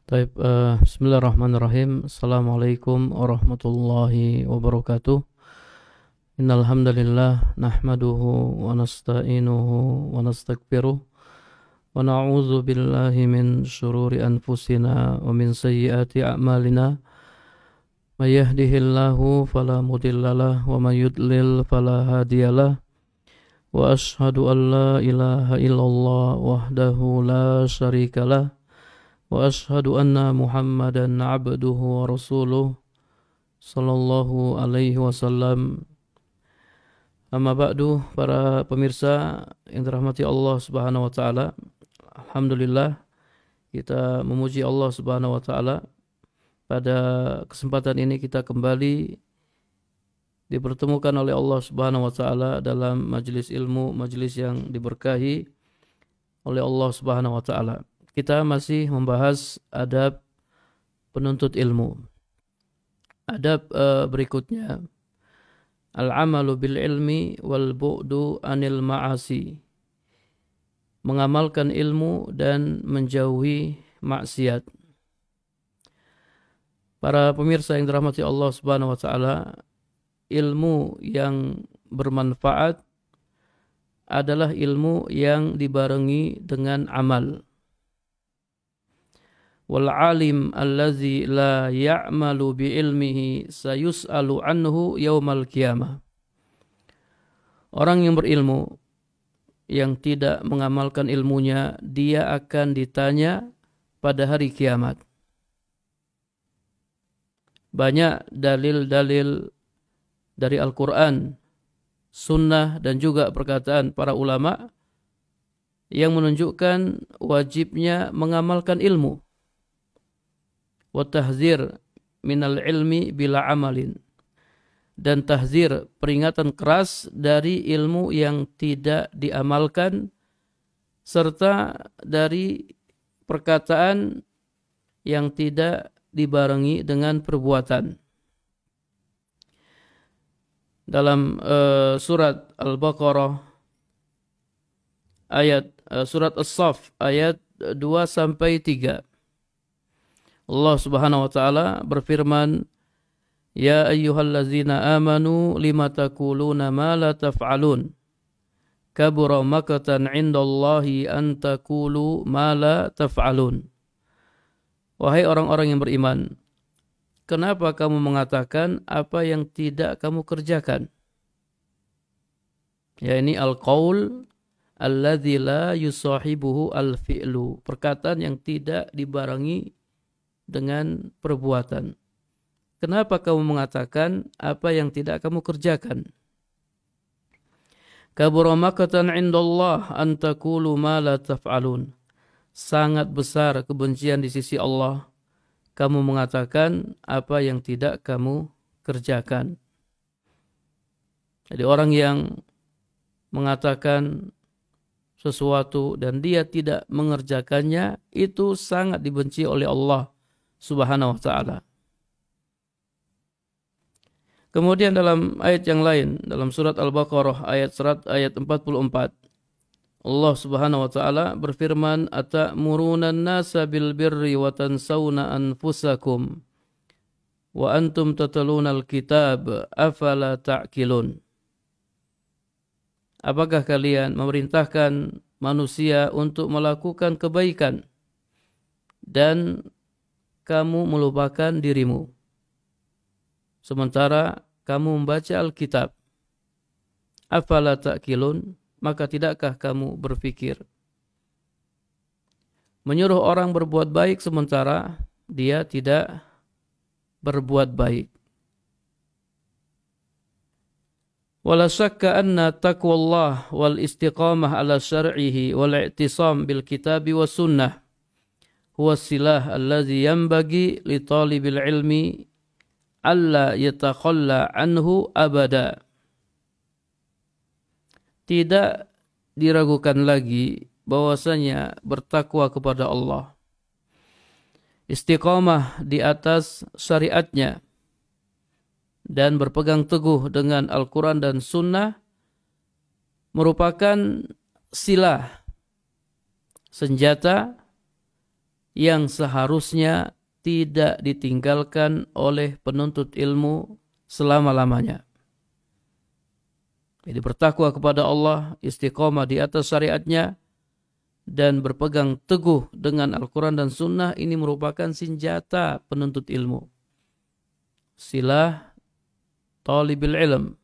Taib, Bismillahirrahmanirrahim. Assalamualaikum warahmatullahi wabarakatuh. Innal hamdalillah nahmaduhu wa nasta'inuhu wa nastaghfiruh wa na'udzu billahi min shururi anfusina wa min sayyiati a'malina. May yahdihillahu fala mudhillalah wa may yudlil fala hadiyalah. Wa asyhadu an la ilaha illallah wahdahu la syarikalah. Wa ashhadu anna Muhammadan abduhu wa rasuluh sallallahu alaihi wasallam. Amma ba'du, para pemirsa yang dirahmati Allah Subhanahu wa taala. Alhamdulillah kita memuji Allah Subhanahu wa taala. Pada kesempatan ini kita kembali dipertemukan oleh Allah Subhanahu wa taala dalam majelis ilmu, majelis yang diberkahi oleh Allah Subhanahu wa taala. Kita masih membahas adab penuntut ilmu. Adab berikutnya, al-amalu bil ilmi wal bu'du anil ma'asi. Mengamalkan ilmu dan menjauhi maksiat. Para pemirsa yang dirahmati Allah Subhanahu wa taala, ilmu yang bermanfaat adalah ilmu yang dibarengi dengan amal. Wal alim allazi la ya'malu bi ilmihi sayus'alu anhu yaumal qiyamah. Orang yang berilmu yang tidak mengamalkan ilmunya, dia akan ditanya pada hari kiamat. Banyak dalil-dalil dari Al-Quran, sunnah dan juga perkataan para ulama yang menunjukkan wajibnya mengamalkan ilmu. Wa tahzir minal ilmi bila amalin, dan tahzir, peringatan keras dari ilmu yang tidak diamalkan serta dari perkataan yang tidak dibarengi dengan perbuatan. Dalam surat Al-Baqarah surat As-Saff ayat 2 sampai 3. Allah Subhanahu wa taala berfirman, "Ya ayyuhallazina amanu lima taquluna ma la taf'alun? Kabura maqtan 'indallahi an taqulu ma la taf'alun." Wahai orang-orang yang beriman, kenapa kamu mengatakan apa yang tidak kamu kerjakan? Ya, ini al-qaul alladzi la yusahibuhu al-fi'lu, perkataan yang tidak dibarengi dengan perbuatan. Kenapa kamu mengatakan apa yang tidak kamu kerjakan? Kabura maqtan 'indallah an taqulu ma la taf'alun. Sangat besar kebencian di sisi Allah kamu mengatakan apa yang tidak kamu kerjakan. Jadi orang yang mengatakan sesuatu dan dia tidak mengerjakannya, itu sangat dibenci oleh Allah Subhanahu wa ta'ala. Kemudian dalam ayat yang lain, dalam surat Al-Baqarah ayat 44, Allah Subhanahu wa ta'ala berfirman, "Atamuruna an-nasa bil birri wa tansawna anfusakum wa antum tatluna al-kitab afala ta'qilun." Apakah kalian memerintahkan manusia untuk melakukan kebaikan dan kamu melupakan dirimu, sementara kamu membaca Alkitab? Afala ta'qilun, maka tidakkah kamu berpikir? Menyuruh orang berbuat baik sementara dia tidak berbuat baik. Wala syakka anna taqwallah wal istiqamah ala syar'ihi wal i'tisam bil kitabi was sunnah huwa silah allazi yanbaghi li talibil ilmi alla yatakhalla anhu abada. Tidak diragukan lagi bahwasanya bertakwa kepada Allah, istiqamah di atas syariatnya, dan berpegang teguh dengan Al-Quran dan Sunnah merupakan silah, senjata yang seharusnya tidak ditinggalkan oleh penuntut ilmu selama-lamanya. Jadi bertakwa kepada Allah, istiqomah di atas syariatnya, dan berpegang teguh dengan Al-Quran dan Sunnah ini merupakan senjata penuntut ilmu. Silah talibil ilm.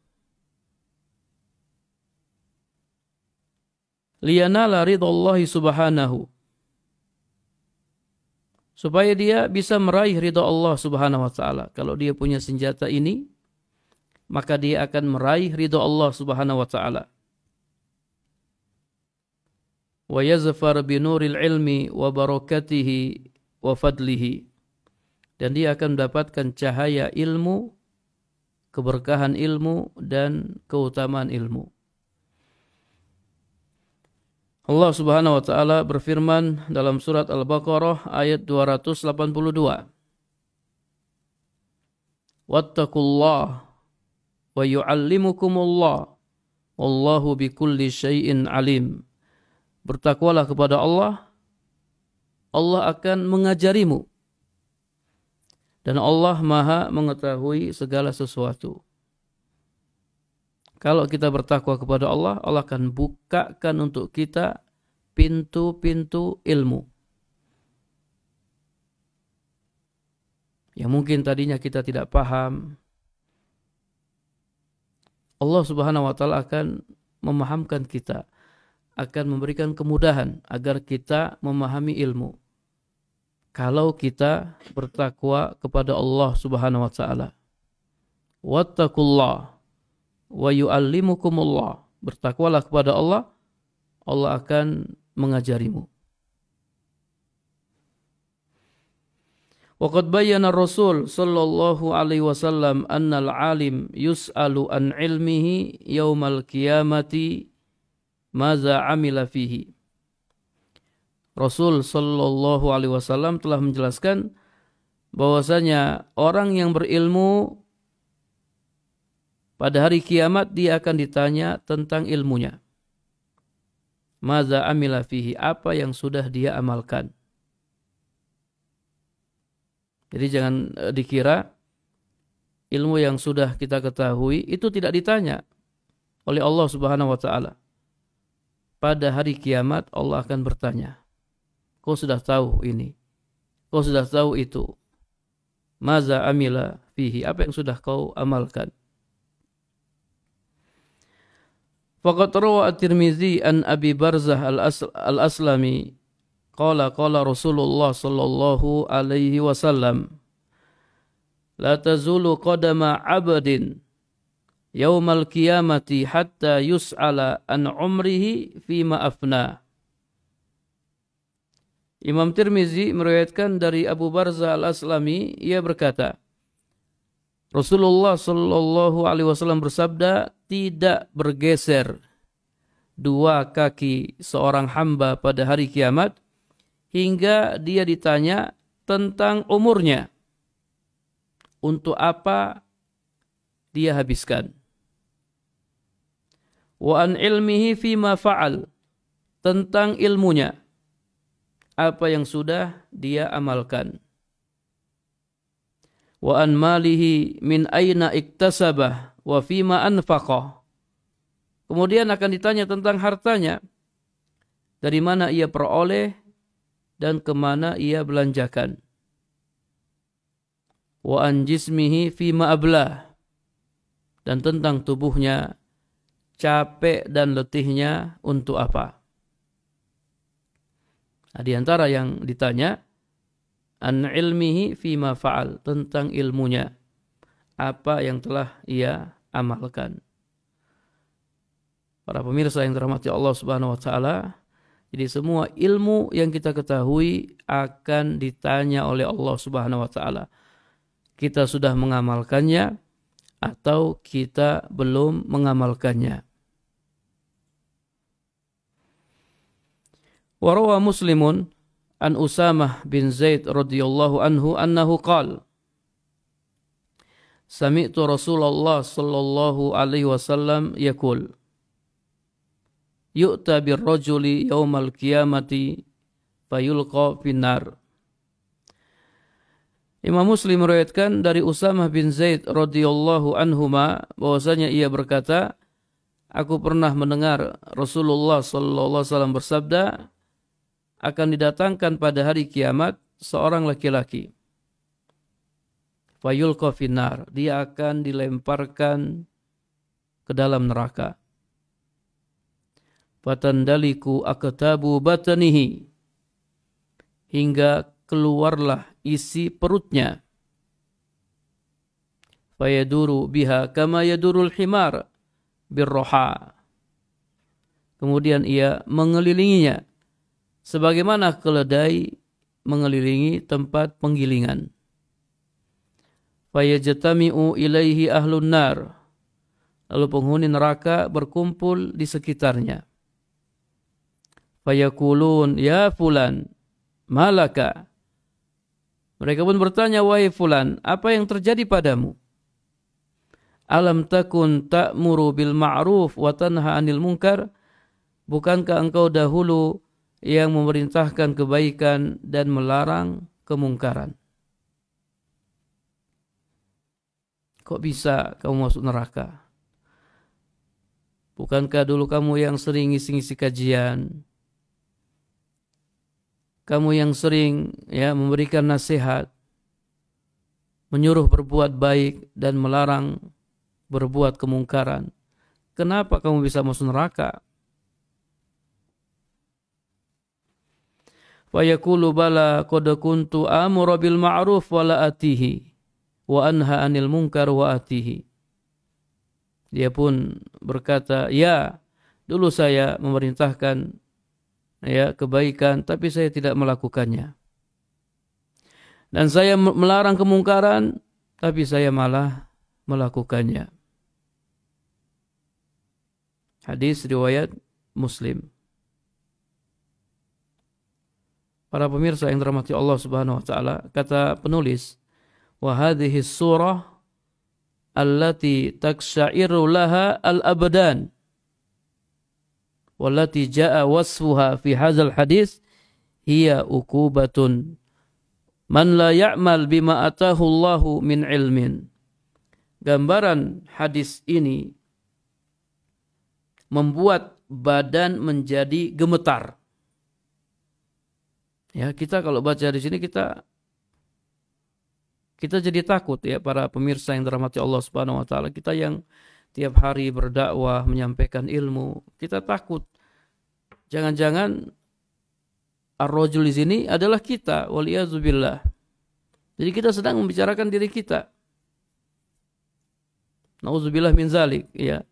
Liyanala ridhallahi subhanahu. Supaya dia bisa meraih ridha Allah subhanahu wa ta'ala. Kalau dia punya senjata ini, maka dia akan meraih ridha Allah subhanahu wa ta'ala. Wa yazfar binuril ilmi wa barakatihi wa fadlihi. Dan dia akan mendapatkan cahaya ilmu, keberkahan ilmu, dan keutamaan ilmu. Allah subhanahu wa ta'ala berfirman dalam surat Al-Baqarah ayat 282. Wattaqullah wa yu'allimukumullah wallahu bikulli syai'in alim. Bertakwalah kepada Allah, Allah akan mengajarimu. Dan Allah maha mengetahui segala sesuatu. Kalau kita bertakwa kepada Allah, Allah akan bukakan untuk kita pintu-pintu ilmu. Yang mungkin tadinya kita tidak paham. Allah subhanahu wa ta'ala akan memahamkan kita. Akan memberikan kemudahan agar kita memahami ilmu. Kalau kita bertakwa kepada Allah subhanahu wa ta'ala. Wattaqullah wa yu'allimukumullah. Bertakwalah kepada Allah, Allah akan mengajarimu. Waqad bayyana Rasul sallallahu alaihi wasallam annal alim yus'alu an ilmihi yaumal qiyamati maza amila fihi. Rasul sallallahu alaihi wasallam telah menjelaskan bahwasanya orang yang berilmu pada hari kiamat dia akan ditanya tentang ilmunya. Maza amila fihi, apa yang sudah dia amalkan. Jadi jangan dikira ilmu yang sudah kita ketahui itu tidak ditanya oleh Allah Subhanahu wa taala. Pada hari kiamat Allah akan bertanya, kau sudah tahu ini, kau sudah tahu itu. Maza amila fihi, apa yang sudah kau amalkan. Faqad rawa at-Tirmizi an Abi Barzah al-Aslami qala Rasulullah sallallahu alaihi wasallam la tazulu qadama 'abdin yaumal qiyamati hatta yus'ala an umrihi fima afna. Imam Tirmizi meriwayatkan dari Abu Barzah al-Aslami, ia berkata, Rasulullah sallallahu alaihi wasallam bersabda, tidak bergeser dua kaki seorang hamba pada hari kiamat hingga dia ditanya tentang umurnya. Untuk apa dia habiskan? Wa an ilmihi fima fa'al, tentang ilmunya, apa yang sudah dia amalkan. Wa an malihi min aina iktasabah wa fima anfaqah. Kemudian akan ditanya tentang hartanya, dari mana ia peroleh dan kemana ia belanjakan. Wa an jismihi fima ablah, dan tentang tubuhnya, capek dan letihnya untuk apa. Nah, di antara yang ditanya, an ilmihi fima fa'al, tentang ilmunya, apa yang telah ia amalkan. Para pemirsa yang dirahmati Allah Subhanahu wa taala, jadi semua ilmu yang kita ketahui akan ditanya oleh Allah Subhanahu wa taala. Kita sudah mengamalkannya atau kita belum mengamalkannya. Wa rawa Muslimun an Usamah bin Zaid radhiyallahu anhu annahu qala Sami'tu Rasulullah sallallahu alaihi wasallam yaqul Yu'ta bir rajuli yaumal qiyamati fayulqa finnar Imam Muslim meriwayatkan dari Usamah bin Zaid radhiyallahu anhuma bahwasanya ia berkata, aku pernah mendengar Rasulullah sallallahu alaihi wasallam bersabda, akan didatangkan pada hari kiamat seorang laki-laki. Fayulqa finnar, dia akan dilemparkan ke dalam neraka. Fatandaliku aktabu batanihi, hingga keluarlah isi perutnya. Fayaduru biha kama yadurul himar birroha. Kemudian ia mengelilinginya sebagaimana keledai mengelilingi tempat penggilingan. Fayajtami'u ilaihi ahlun nar. Lalu penghuni neraka berkumpul di sekitarnya. Fayakulun ya fulan malaka. Mereka pun bertanya, wahai fulan, apa yang terjadi padamu? Alam takun ta'muru bil ma'ruf wa tanha 'anil munkar? Bukankah engkau dahulu yang memerintahkan kebaikan dan melarang kemungkaran? Kok bisa kamu masuk neraka? Bukankah dulu kamu yang sering ngisi-ngisi kajian? Kamu yang sering memberikan nasihat, menyuruh berbuat baik dan melarang berbuat kemungkaran. Kenapa kamu bisa masuk neraka? Wa yaqulu bala qad kuntu amuru bil ma'ruf wa la atihi wa anha 'anil munkar wa atihi. Dia pun berkata, ya, dulu saya memerintahkan kebaikan, tapi saya tidak melakukannya. Dan saya melarang kemungkaran, tapi saya malah melakukannya. Hadis riwayat Muslim. Para pemirsa yang dirahmati Allah Subhanahu wa taala, kata penulis, wa hadhihi surah allati taksyairu laha al-abdan wallati jaa wasfuha fi hadzal hadis hiya uqubatun man la ya'mal bima atahu Allahu min ilmin. Gambaran hadis ini membuat badan menjadi gemetar. Ya, kita kalau baca di sini kita jadi takut ya, para pemirsa yang dirahmati Allah Subhanahu wa taala. Kita yang tiap hari berdakwah, menyampaikan ilmu, kita takut. Jangan-jangan ar-rajul di sini adalah kita, waliyazubillah. Jadi kita sedang membicarakan diri kita. Nauzubillah min zalik, ya.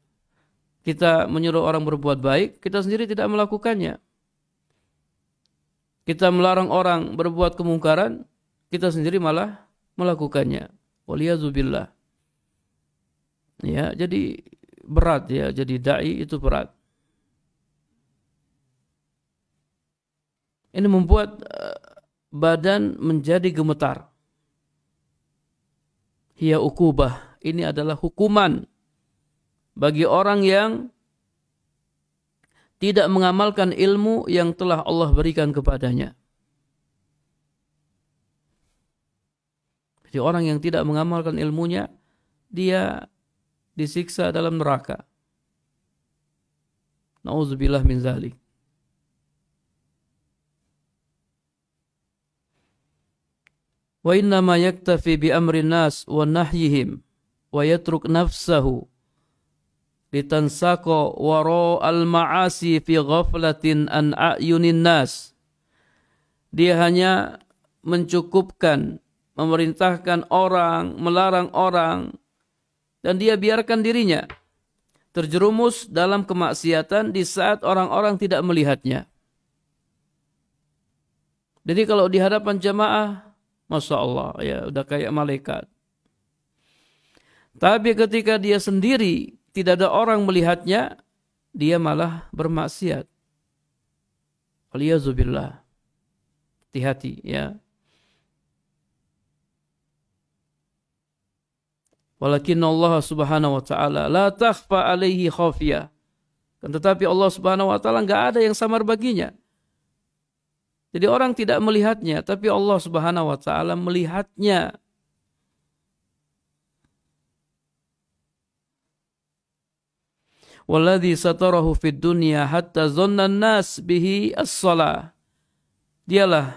Kita menyuruh orang berbuat baik, kita sendiri tidak melakukannya. Kita melarang orang berbuat kemungkaran, kita sendiri malah melakukannya. Waliyazubillah. Ya, jadi berat ya, jadi dai itu berat. Ini membuat badan menjadi gemetar. Hiya uqubah, ini adalah hukuman bagi orang yang tidak mengamalkan ilmu yang telah Allah berikan kepadanya. Jadi orang yang tidak mengamalkan ilmunya, dia disiksa dalam neraka. Nauzubillah min zalik. Wa innama yaktafi bi amrin nas wa nahyihim wa yatruk nafsahu litansaqo wara al-ma'asi fi ghaflatin an a'yunin nas. Dia hanya mencukupkan memerintahkan orang, melarang orang, dan dia biarkan dirinya terjerumus dalam kemaksiatan di saat orang-orang tidak melihatnya. Jadi kalau di hadapan jamaah, Masya Allah, ya udah kayak malaikat. Tapi ketika dia sendiri, tidak ada orang melihatnya, dia malah bermaksiat. Waliyazubillah. Hati-hati ya. Walakin Allah Subhanahu wa taala la takhfa alaihi khafiyah. Tetapi Allah Subhanahu wa taala enggak ada yang samar baginya. Jadi orang tidak melihatnya, tapi Allah Subhanahu wa taala melihatnya. Walladzi satarahu fid dunya hatta dhanna an-nas bihi as-shalah. Dialah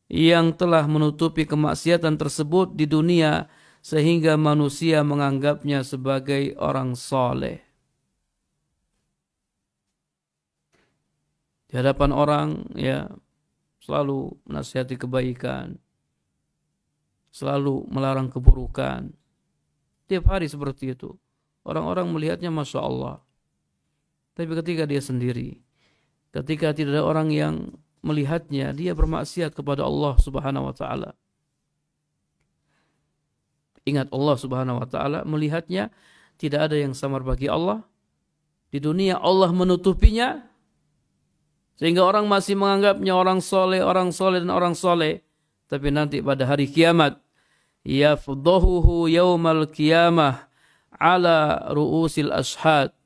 yang telah menutupi kemaksiatan tersebut di dunia sehingga manusia menganggapnya sebagai orang soleh. Di hadapan orang ya selalu menasihati kebaikan, selalu melarang keburukan. Tiap hari seperti itu. Orang-orang melihatnya Masya Allah. Tapi ketika dia sendiri, ketika tidak ada orang yang melihatnya, dia bermaksiat kepada Allah Subhanahu wa taala. Ingat, Allah Subhanahu wa taala melihatnya, tidak ada yang samar bagi Allah. Di dunia Allah menutupinya sehingga orang masih menganggapnya orang soleh dan orang soleh. Tapi nanti pada hari kiamat, yafdahuhu yaumal qiyamah ala ru'usil ashad.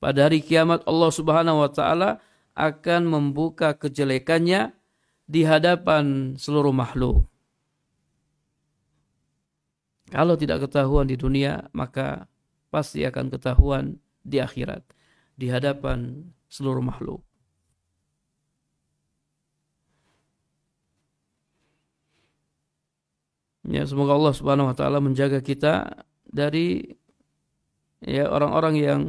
Pada hari kiamat Allah Subhanahu wa taala akan membuka kejelekannya di hadapan seluruh makhluk. Kalau tidak ketahuan di dunia, maka pasti akan ketahuan di akhirat, di hadapan seluruh makhluk. Ya, semoga Allah Subhanahu wa taala menjaga kita dari ya orang-orang yang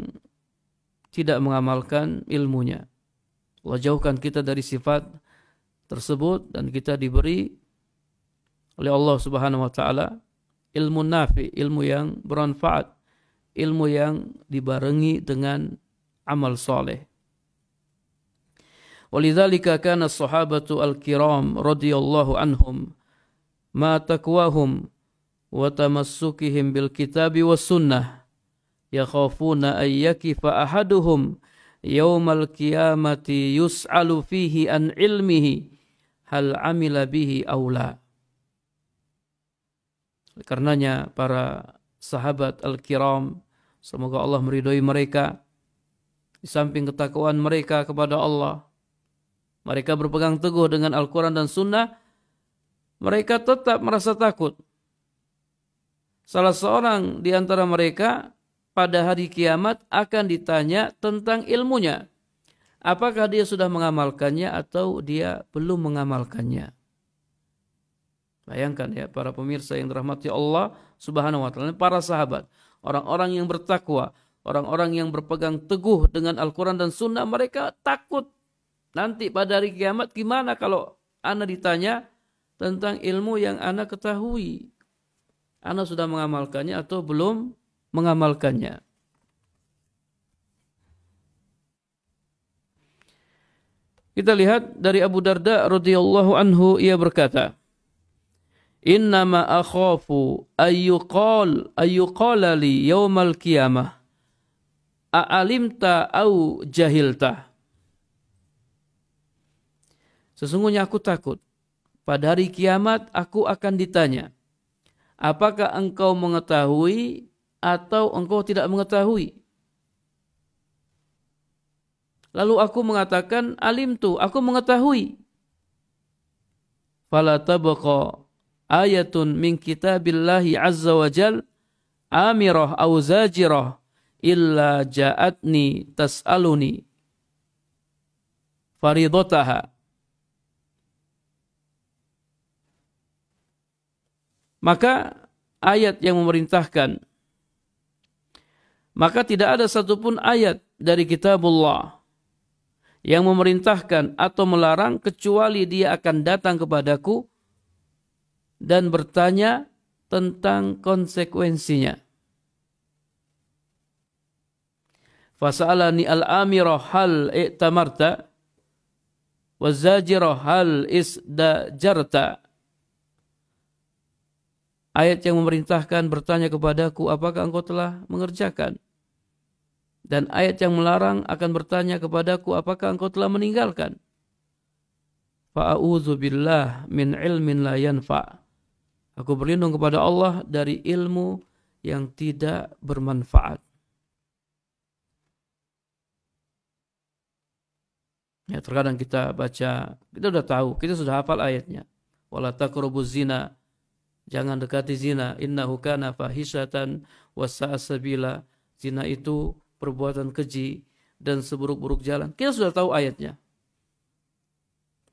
tidak mengamalkan ilmunya. Allah jauhkan kita dari sifat tersebut dan kita diberi oleh Allah Subhanahu wa taala ilmu nafi, ilmu yang bermanfaat, ilmu yang dibarengi dengan amal soleh. Walidzalika kana as-sahabatu al-kiram radhiyallahu anhum ma taqwahum wa tamassukihim bil kitabi was sunnah yakhafuna ay yakifa ahaduhum yaumal qiyamati yus'alu fihi an ilmihi hal amila bihi aula. Karenanya para sahabat al-kiram, semoga Allah meridhai mereka, di samping ketakwaan mereka kepada Allah, mereka berpegang teguh dengan Al-Quran dan Sunnah, mereka tetap merasa takut. Salah seorang di antara mereka pada hari kiamat akan ditanya tentang ilmunya. Apakah dia sudah mengamalkannya atau dia belum mengamalkannya. Bayangkan ya para pemirsa yang dirahmati Allah Subhanahu wa taala, para sahabat, orang-orang yang bertakwa, orang-orang yang berpegang teguh dengan Al-Quran dan Sunnah, mereka takut nanti pada hari kiamat gimana kalau ana ditanya tentang ilmu yang ana ketahui. Ana sudah mengamalkannya atau belum mengamalkannya. Kita lihat dari Abu Darda radhiyallahu anhu, ia berkata, "Innama akhafu ayyuqala li yaumal qiyamah a'alimta au jahilta." Sesungguhnya aku takut pada hari kiamat aku akan ditanya, apakah engkau mengetahui atau engkau tidak mengetahui? Lalu aku mengatakan, alimtu, aku mengetahui. Fala tabqa ayatun min kitabillahi azza wa jal amirah au zajirah illa ja'atni tas'aluni faridataha. Maka ayat yang memerintahkan, maka tidak ada satupun ayat dari kitabullah yang memerintahkan atau melarang kecuali dia akan datang kepadaku dan bertanya tentang konsekuensinya. Fasa'alani al-amirah hal i'tamarta waz-zajirah hal isdajarta. Ayat yang memerintahkan bertanya kepadaku, apakah engkau telah mengerjakan? Dan ayat yang melarang akan bertanya kepadaku, apakah engkau telah meninggalkan? Fa'a'udzu billah min ilmin la yanfa'. Aku berlindung kepada Allah dari ilmu yang tidak bermanfaat. Ya, terkadang kita baca, kita sudah tahu, kita sudah hafal ayatnya. Wala taqrabuz zina. Jangan dekati zina. Innahu kana fahisyatan wa sa'a sabila. Zina itu perbuatan keji, dan seburuk-buruk jalan. Kita sudah tahu ayatnya.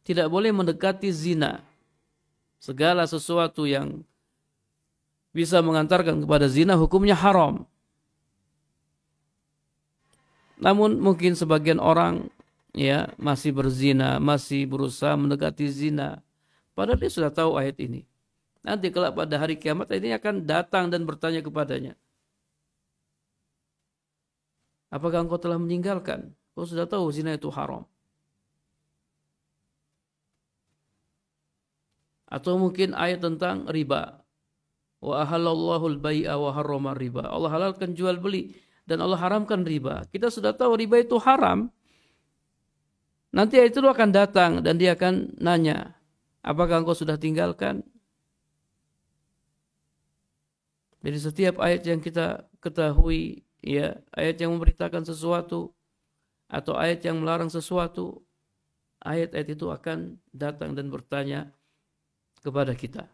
Tidak boleh mendekati zina. Segala sesuatu yang bisa mengantarkan kepada zina hukumnya haram. Namun mungkin sebagian orang ya masih berzina, masih berusaha mendekati zina. Padahal dia sudah tahu ayat ini. Nanti kelak pada hari kiamat ini akan datang dan bertanya kepadanya, apakah engkau telah meninggalkan? Kau sudah tahu zina itu haram. Atau mungkin ayat tentang riba. Wa ahallallahu al-bai'a wa harrama riba. Allah halalkan jual beli dan Allah haramkan riba. Kita sudah tahu riba itu haram. Nanti ayat itu akan datang dan dia akan nanya, apakah engkau sudah tinggalkan? Jadi setiap ayat yang kita ketahui, ya, ayat yang memberitakan sesuatu atau ayat yang melarang sesuatu, ayat-ayat itu akan datang dan bertanya kepada kita.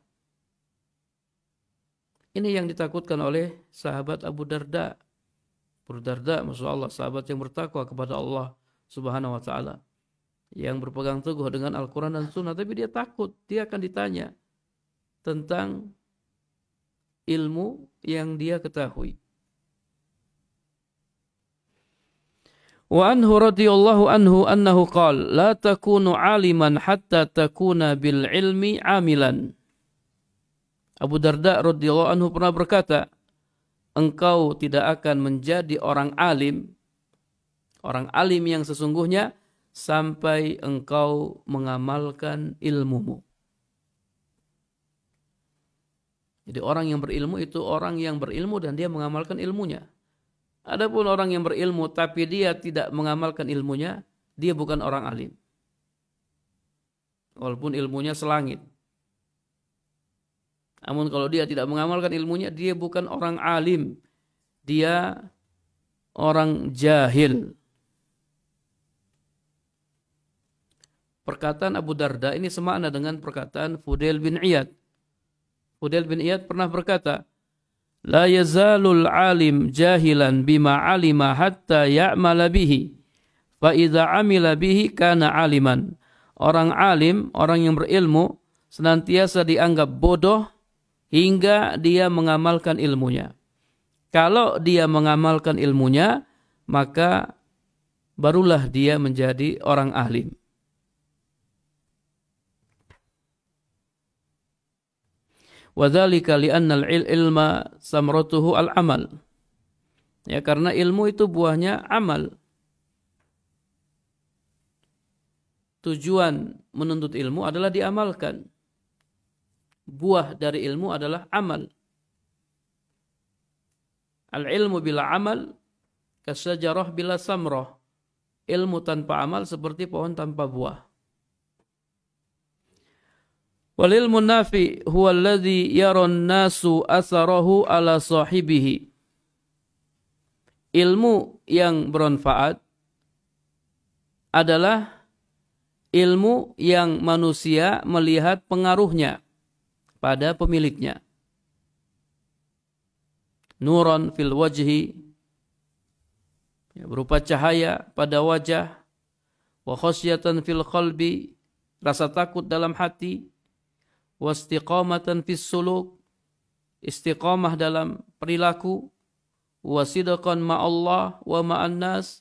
Ini yang ditakutkan oleh sahabat Abu Darda. Abu Darda, Masya Allah, sahabat yang bertakwa kepada Allah Subhanahu wa Ta'ala, yang berpegang teguh dengan Al-Quran dan Sunnah, tapi dia takut, dia akan ditanya tentang ilmu yang dia ketahui. Wa anhu radhiyallahu anhu annahu qala la takunu aliman hatta takuna bil ilmi amilan. Abu Darda radhiyallahu anhu pernah berkata, engkau tidak akan menjadi orang alim yang sesungguhnya sampai engkau mengamalkan ilmumu. Jadi orang yang berilmu itu orang yang berilmu dan dia mengamalkan ilmunya. Adapun orang yang berilmu tapi dia tidak mengamalkan ilmunya, dia bukan orang alim. Walaupun ilmunya selangit. Namun kalau dia tidak mengamalkan ilmunya, dia bukan orang alim. Dia orang jahil. Perkataan Abu Darda ini semakna dengan perkataan Fudail bin Iyad. Fudail bin Iyad pernah berkata, la yazalul alim jahilan bima alima hatta ya'mala bihi. Fa idza amila bihi kana aliman. Orang alim, orang yang berilmu, senantiasa dianggap bodoh hingga dia mengamalkan ilmunya. Kalau dia mengamalkan ilmunya, maka barulah dia menjadi orang alim. Wadzalika li'anna al-ilma samratuhu al-amal. Ya, karena ilmu itu buahnya amal. Tujuan menuntut ilmu adalah diamalkan. Buah dari ilmu adalah amal. Al-ilmu bila amal kasyajarah bila samrah. Ilmu tanpa amal seperti pohon tanpa buah. Wal ilmu nafi huwa alladhi yaron nasu asarahu ala sahibihi. Ilmu yang bermanfaat adalah ilmu yang manusia melihat pengaruhnya pada pemiliknya. Nuran fil wajhi, berupa cahaya pada wajah, wa khasyatan fil qalbi, rasa takut dalam hati, wastiqamatan fis suluk, istiqamah dalam perilaku, wasidqan ma'allah wa ma'an nas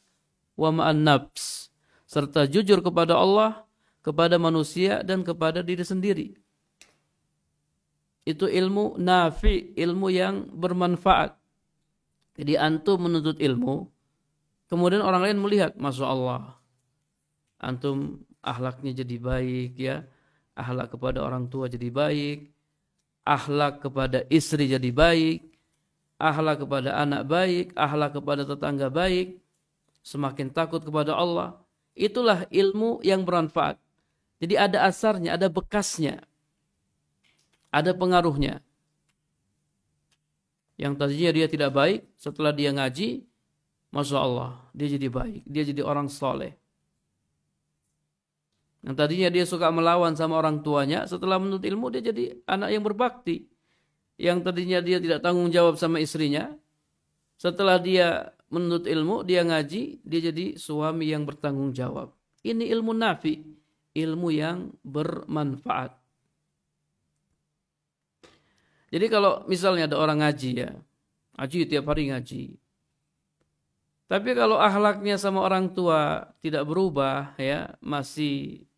wa ma'an nafs, serta jujur kepada Allah, kepada manusia dan kepada diri sendiri. Itu ilmu nafi, ilmu yang bermanfaat. Jadi antum menuntut ilmu, kemudian orang lain melihat, Masya Allah, antum akhlaknya jadi baik, ya. Akhlak kepada orang tua jadi baik, akhlak kepada istri jadi baik, akhlak kepada anak baik, akhlak kepada tetangga baik, semakin takut kepada Allah. Itulah ilmu yang bermanfaat. Jadi ada asarnya, ada bekasnya, ada pengaruhnya. Yang tadinya dia tidak baik, setelah dia ngaji, Masya Allah, dia jadi baik, dia jadi orang soleh. Yang tadinya dia suka melawan sama orang tuanya, setelah menuntut ilmu dia jadi anak yang berbakti. Yang tadinya dia tidak tanggung jawab sama istrinya, setelah dia menuntut ilmu, dia ngaji, dia jadi suami yang bertanggung jawab. Ini ilmu nafi, ilmu yang bermanfaat. Jadi kalau misalnya ada orang ngaji ya, ngaji tiap hari ngaji. Tapi kalau akhlaknya sama orang tua tidak berubah ya, masih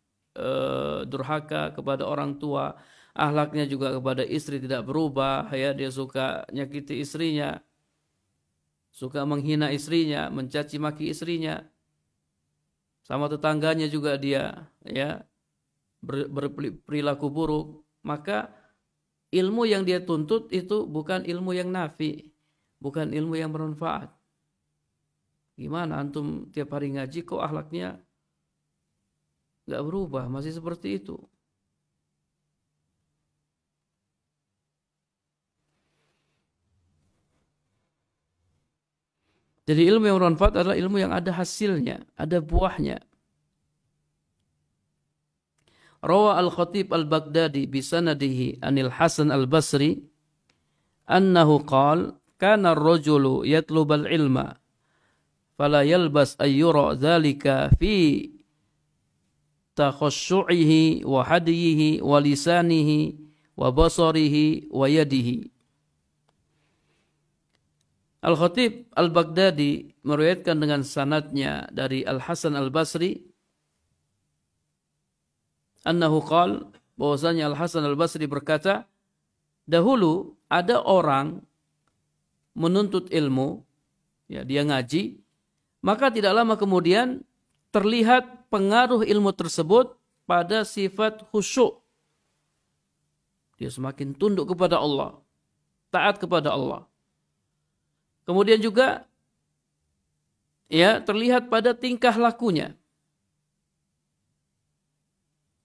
durhaka kepada orang tua, akhlaknya juga kepada istri tidak berubah ya, dia suka nyakiti istrinya, suka menghina istrinya, mencaci maki istrinya, sama tetangganya juga dia ya berperilaku buruk, maka ilmu yang dia tuntut itu bukan ilmu yang nafi, bukan ilmu yang bermanfaat. Gimana antum tiap hari ngaji kok akhlaknya nggak berubah, masih seperti itu? Jadi ilmu yang bermanfaat adalah ilmu yang ada hasilnya, ada buahnya. Rawa Al-Khatib Al-Baghdadi bisanadihi anil Hasan Al-Basri annahu qala kana ar-rajulu yatlubal ilma fala yalbas ayyura dzalika fi takhashshu'ihi wa hadiyihi wa lisanihi wa basarihi wa yadihi. Al-Khatib Al-Baghdadi meriwayatkan dengan sanadnya dari Al-Hasan Al-Basri annahu qala, bahwasanya Al-Hasan Al-Basri berkata, dahulu ada orang menuntut ilmu, ya dia ngaji, maka tidak lama kemudian terlihat pengaruh ilmu tersebut pada sifat khusyuk. Dia semakin tunduk kepada Allah, taat kepada Allah. Kemudian juga ya terlihat pada tingkah lakunya.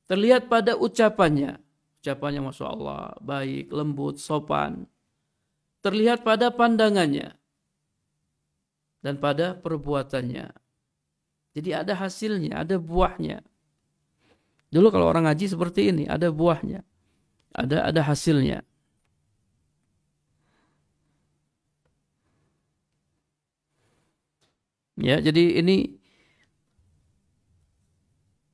Terlihat pada ucapannya. Ucapannya Masya Allah, baik, lembut, sopan. Terlihat pada pandangannya. Dan pada perbuatannya. Jadi ada hasilnya, ada buahnya. Dulu kalau orang ngaji seperti ini, ada buahnya. Ada hasilnya. Ya, jadi ini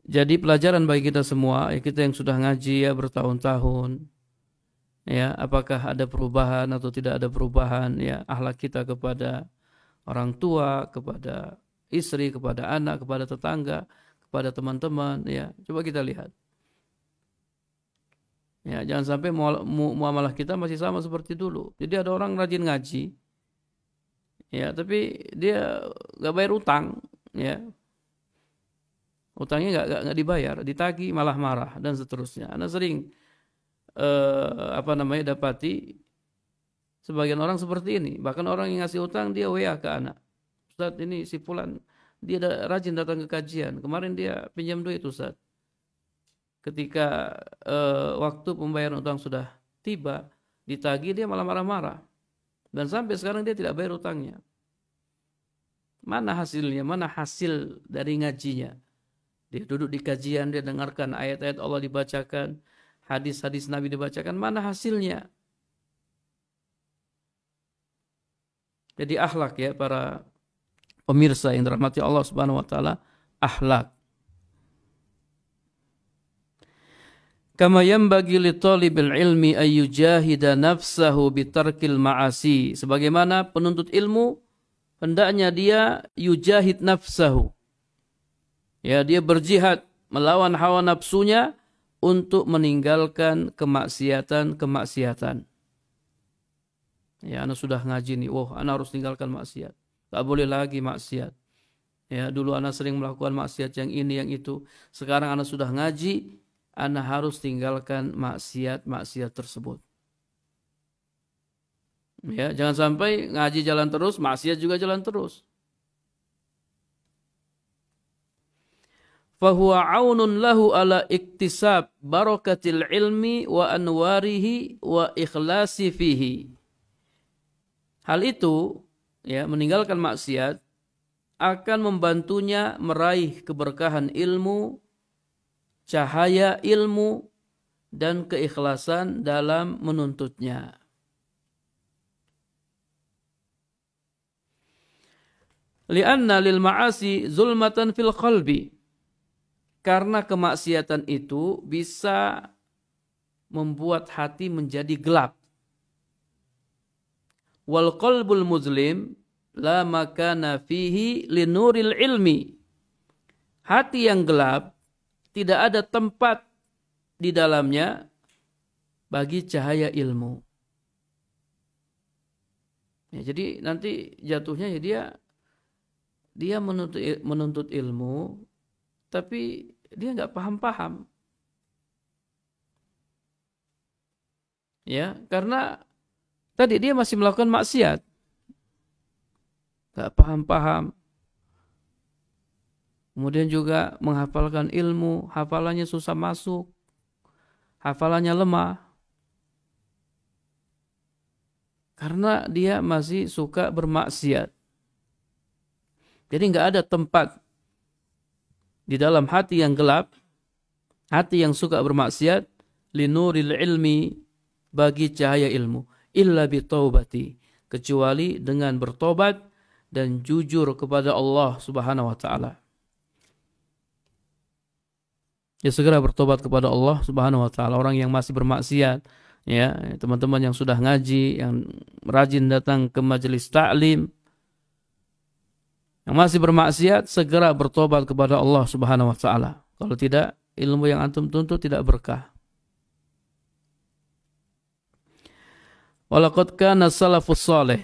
jadi pelajaran bagi kita semua, ya kita yang sudah ngaji ya bertahun-tahun. Ya, apakah ada perubahan atau tidak ada perubahan ya akhlak kita kepada orang tua, kepada istri, kepada anak, kepada tetangga, kepada teman-teman ya. Coba kita lihat. Ya, jangan sampai muamalah kita masih sama seperti dulu. Jadi ada orang rajin ngaji. Ya, tapi dia enggak bayar utang, ya. Utangnya enggak dibayar, ditagih malah marah dan seterusnya. Anda sering dapati sebagian orang seperti ini. Bahkan orang yang ngasih utang dia WA ke anak. Ustaz, ini si fulan dia rajin datang ke kajian. Kemarin dia pinjam duit Ustaz. Ketika waktu pembayaran utang sudah tiba, ditagih dia malah marah-marah. Dan sampai sekarang dia tidak bayar utangnya. Mana hasilnya? Mana hasil dari ngajinya? Dia duduk di kajian, dia dengarkan ayat-ayat Allah dibacakan, hadis-hadis Nabi dibacakan. Mana hasilnya? Jadi akhlak ya para pemirsa yang dirahmati Allah Subhanahu wa taala, akhlak. Kama yanbaghi li talibil ilmi ay yujahida nafsahu bitarkil ma'asi. Sebagaimana penuntut ilmu hendaknya dia yujahid nafsahu. Ya, dia berjihad melawan hawa nafsunya untuk meninggalkan kemaksiatan-kemaksiatan. Ya, anak sudah ngaji nih, anak harus tinggalkan maksiat. Tak boleh lagi maksiat. Ya, dulu anak sering melakukan maksiat yang ini yang itu. Sekarang anak sudah ngaji, anak harus tinggalkan maksiat-maksiat tersebut. Ya, jangan sampai ngaji jalan terus, maksiat juga jalan terus. Fahuwa aunun lahu ala iktisab barakatil ilmi wa anwarihi wa ikhlasi fihi. Hal itu, ya, meninggalkan maksiat akan membantunya meraih keberkahan ilmu, cahaya ilmu, dan keikhlasan dalam menuntutnya. Li'anna lil ma'asi zulmatan fil qalbi. Karena kemaksiatan itu bisa membuat hati menjadi gelap. Wal qalbul muzlim la makana fihi linuril ilmi. Hati yang gelap tidak ada tempat di dalamnya bagi cahaya ilmu. Ya, jadi nanti jatuhnya ya dia menuntut ilmu, tapi dia nggak paham-paham. Ya, karena tadi dia masih melakukan maksiat, nggak paham-paham. Kemudian juga menghafalkan ilmu, hafalannya susah masuk, hafalannya lemah. Karena dia masih suka bermaksiat. Jadi nggak ada tempat di dalam hati yang gelap, hati yang suka bermaksiat, linuril ilmi, bagi cahaya ilmu, illa bitaubati, kecuali dengan bertobat dan jujur kepada Allah Subhanahu wa taala. Ya, segera bertobat kepada Allah Subhanahu wa taala. Orang yang masih bermaksiat, ya, teman-teman yang sudah ngaji, yang rajin datang ke majelis ta'lim, yang masih bermaksiat, segera bertobat kepada Allah Subhanahu wa taala. Kalau tidak, ilmu yang antum tuntut tidak berkah. Walaqad kana salafus salih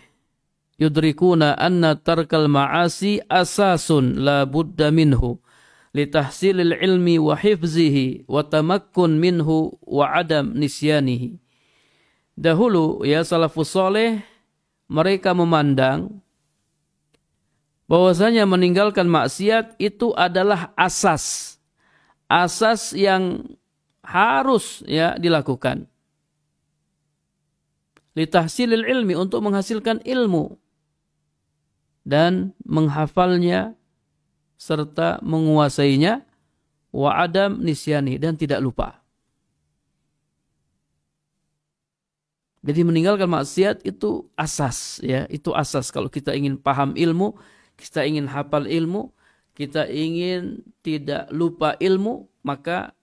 yudrikuna anna tarkal ma'asi asasun la budda minhu litahsilil ilmi wa hifzihi wa tamakkun minhu wa adam nisyanihi. Dahulu ya salafus saleh mereka memandang bahwasanya meninggalkan maksiat itu adalah asas yang harus ya dilakukan. Litahsilil ilmi, untuk menghasilkan ilmu dan menghafalnya serta menguasainya, wa adam nisyani, dan tidak lupa. Jadi meninggalkan maksiat itu asas, ya, itu asas. Kalau kita ingin paham ilmu, kita ingin hafal ilmu, kita ingin tidak lupa ilmu, maka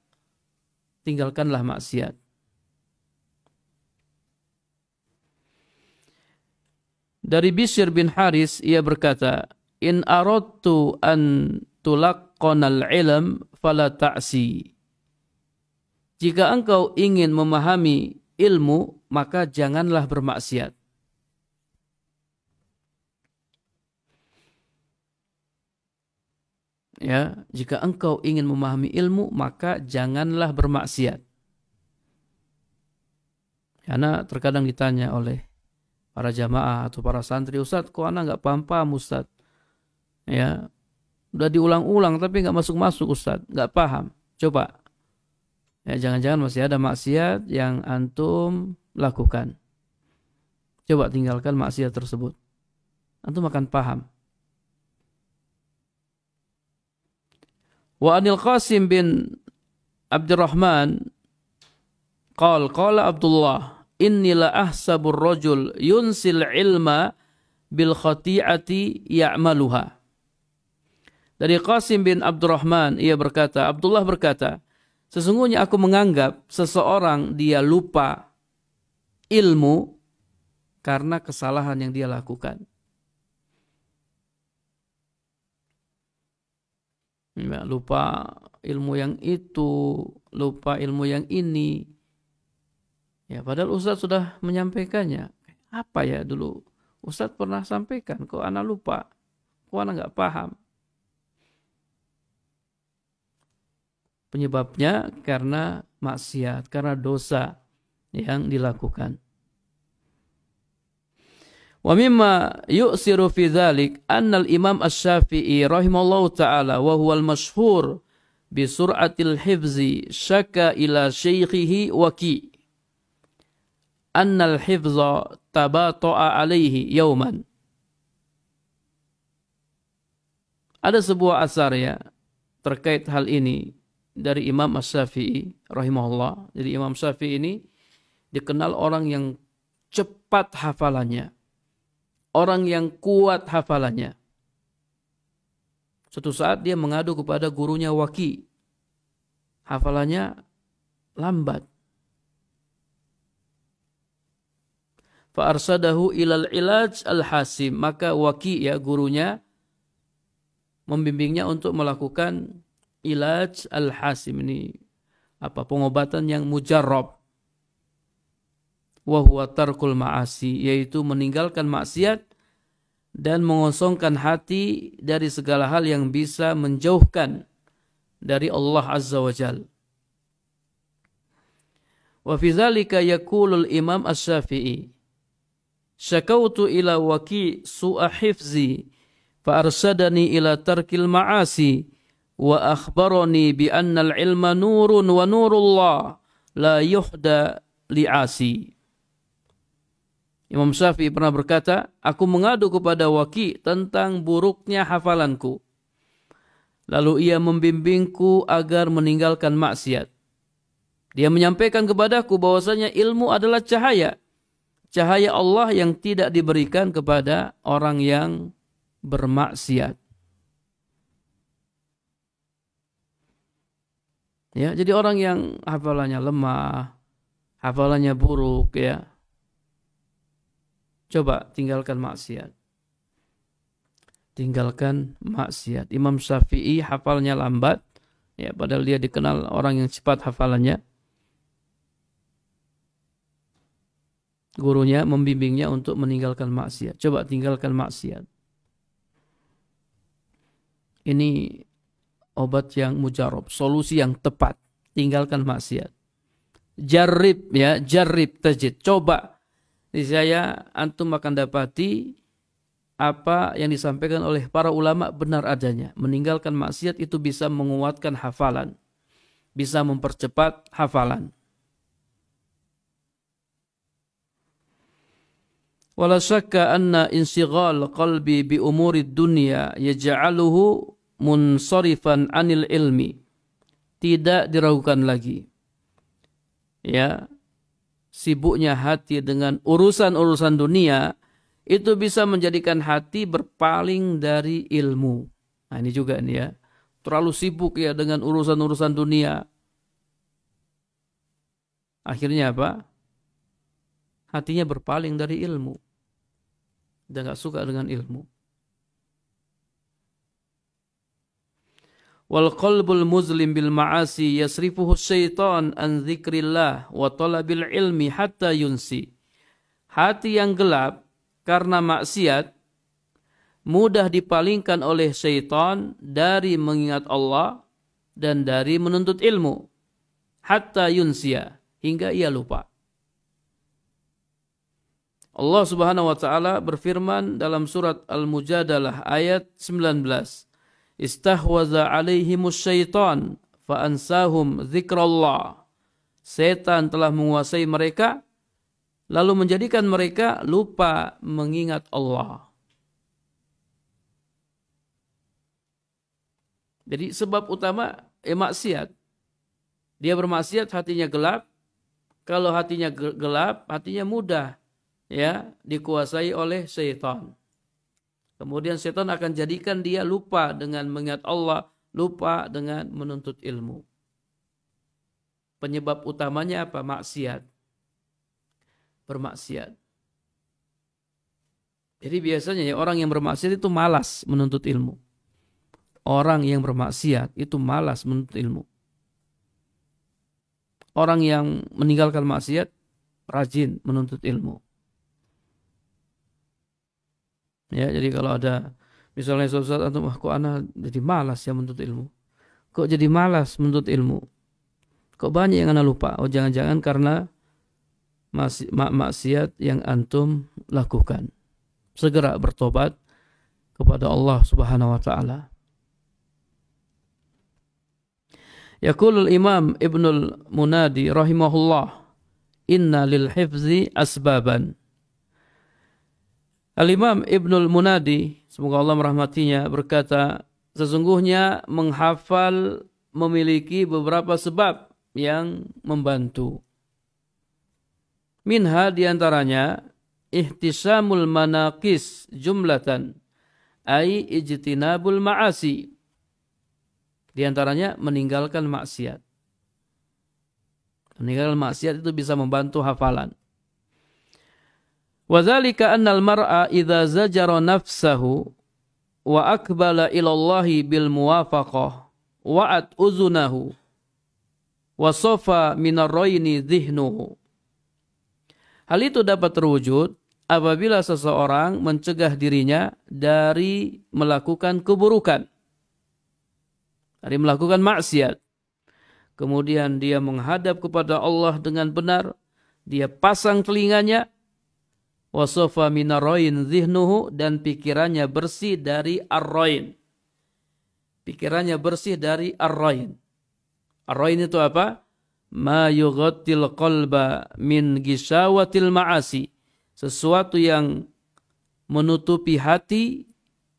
tinggalkanlah maksiat. Dari Bishr bin Haris, ia berkata, in aradtu an tulaqqanal ilm fala ta'si. Jika engkau ingin memahami ilmu, maka janganlah bermaksiat. Ya, jika engkau ingin memahami ilmu, maka janganlah bermaksiat. Karena terkadang ditanya oleh para jamaah atau para santri, Ustaz, kok anak nggak paham-paham, Ustaz? Ya, udah diulang-ulang tapi nggak masuk-masuk, Ustaz, nggak paham. Coba, ya, jangan-jangan masih ada maksiat yang antum lakukan. Coba tinggalkan maksiat tersebut, antum akan paham. Wa anil Qasim bin Abdurrahman qala Abdullah, inni la ahsabur rajul yunsil ilma bil khati'ati ya'maluha. Dari Qasim bin Abdurrahman, ia berkata, Abdullah berkata, sesungguhnya aku menganggap seseorang dia lupa ilmu karena kesalahan yang dia lakukan. Ya, lupa ilmu yang itu, lupa ilmu yang ini. Ya, padahal Ustaz sudah menyampaikannya. Apa ya dulu Ustaz pernah sampaikan, kok anak lupa, kok anak nggak paham. Penyebabnya karena maksiat, karena dosa yang dilakukan. Wa mimma yu'siru fi dzalik anna al-Imam Asy-Syafi'i rahimallahu taala wa huwa al-masyhur bi sur'atil hifzi syaka ila syaikhihi Waki' anna al-hifza tabata'a alaihi yauman. Ada sebuah asar ya terkait hal ini dari Imam Asy-Syafi'i rahimahullah. Jadi Imam Syafi'i ini dikenal orang yang cepat hafalannya, orang yang kuat hafalannya. Suatu saat dia mengadu kepada gurunya Waki. Hafalannya lambat. Fa'arsadahu ilal ilaj al-hasim. Maka Waki, ya gurunya, membimbingnya untuk melakukan ilaj al-hasim. Ini pengobatan yang mujarrab. Wa huwa tarkul ma'asi, yaitu meninggalkan maksiat dan mengosongkan hati dari segala hal yang bisa menjauhkan dari Allah Azza wa Jal. Wa fi dzalika yaqulul Imam Asy-Syafi'i, syakautu ila Waki su'a hifzi fa arsadani ila tarkil ma'asi wa akhbarani bi anna al-ilma nurun wa nurullah la yuhda li'asi. Imam Syafi'i pernah berkata, aku mengadu kepada Waki tentang buruknya hafalanku. Lalu ia membimbingku agar meninggalkan maksiat. Dia menyampaikan kepadaku bahwasanya ilmu adalah cahaya. Cahaya Allah yang tidak diberikan kepada orang yang bermaksiat. Ya, jadi orang yang hafalannya lemah, hafalannya buruk, ya, coba tinggalkan maksiat. Tinggalkan maksiat. Imam Syafi'i hafalnya lambat, ya, padahal dia dikenal orang yang cepat hafalannya. Gurunya membimbingnya untuk meninggalkan maksiat. Coba tinggalkan maksiat. Ini obat yang mujarab, solusi yang tepat. Tinggalkan maksiat. Jarrib, ya, jarrib tajid. Coba. Niscaya antum akan dapati apa yang disampaikan oleh para ulama benar adanya. Meninggalkan maksiat itu bisa menguatkan hafalan. Bisa mempercepat hafalan. Wala syakka anna insighal qalbi bi umurid dunya yaj'aluhu munsarifan anil ilmi. Tidak diragukan lagi. Ya, sibuknya hati dengan urusan-urusan dunia itu bisa menjadikan hati berpaling dari ilmu. Nah, ini juga nih, ya. Terlalu sibuk, ya, dengan urusan-urusan dunia. Akhirnya apa? Hatinya berpaling dari ilmu. Dia nggak suka dengan ilmu. Wal qalbul muzlim bil ma'asi yasrifuhu syaitan an dzikrillah wa talabil ilmi hatta yunsi. Hati yang gelap karena maksiat mudah dipalingkan oleh syaitan dari mengingat Allah dan dari menuntut ilmu. Hatta yunsia, hingga ia lupa. Allah Subhanahu wa taala berfirman dalam surat Al-Mujadalah ayat 19. Istahwaza alaihimus syaitan fa ansahum dzikrallah. Setan telah menguasai mereka lalu menjadikan mereka lupa mengingat Allah. Jadi sebab utama maksiat. Dia bermaksiat, hatinya gelap. Kalau hatinya gelap, hatinya mudah, ya, dikuasai oleh syaitan. Kemudian syaitan akan jadikan dia lupa dengan mengingat Allah, lupa dengan menuntut ilmu. Penyebab utamanya apa? Maksiat. Bermaksiat. Jadi biasanya, ya, orang yang bermaksiat itu malas menuntut ilmu. Orang yang bermaksiat itu malas menuntut ilmu. Orang yang meninggalkan maksiat rajin menuntut ilmu. Ya, jadi kalau ada misalnya suatu saat antum, kok ana jadi malas ya menuntut ilmu. Kok jadi malas menuntut ilmu? Kok banyak yang ana lupa? Oh, jangan-jangan karena maksiat yang antum lakukan. Segera bertobat kepada Allah Subhanahu wa taala. Yaqulul Imam Ibnul Munadi rahimahullah, inna lil hifzi asbaban. Al-Imam Ibnul Munadi, semoga Allah merahmatinya, berkata, sesungguhnya menghafal memiliki beberapa sebab yang membantu. Minha diantaranya, ihtisamul manaqis jumlatan, ay ijtinabul ma'asi. Di antaranya meninggalkan maksiat. Meninggalkan maksiat itu bisa membantu hafalan. Wadzalika annal mar'a idza zajara nafsahu wa aqbala ila Allahi bil muwafaqah wa'at uzunahu wa safa minar raini dhihnuhu. Hal itu dapat terwujud apabila seseorang mencegah dirinya dari melakukan keburukan, dari melakukan maksiat. Kemudian dia menghadap kepada Allah dengan benar, dia pasang telinganya, wasofa minarain zihnuhu, dan pikirannya bersih dari arrain. Pikirannya bersih dari arrain. Arrain itu apa? Ma yughattil qalba min gishawatil ma'asi. Sesuatu yang menutupi hati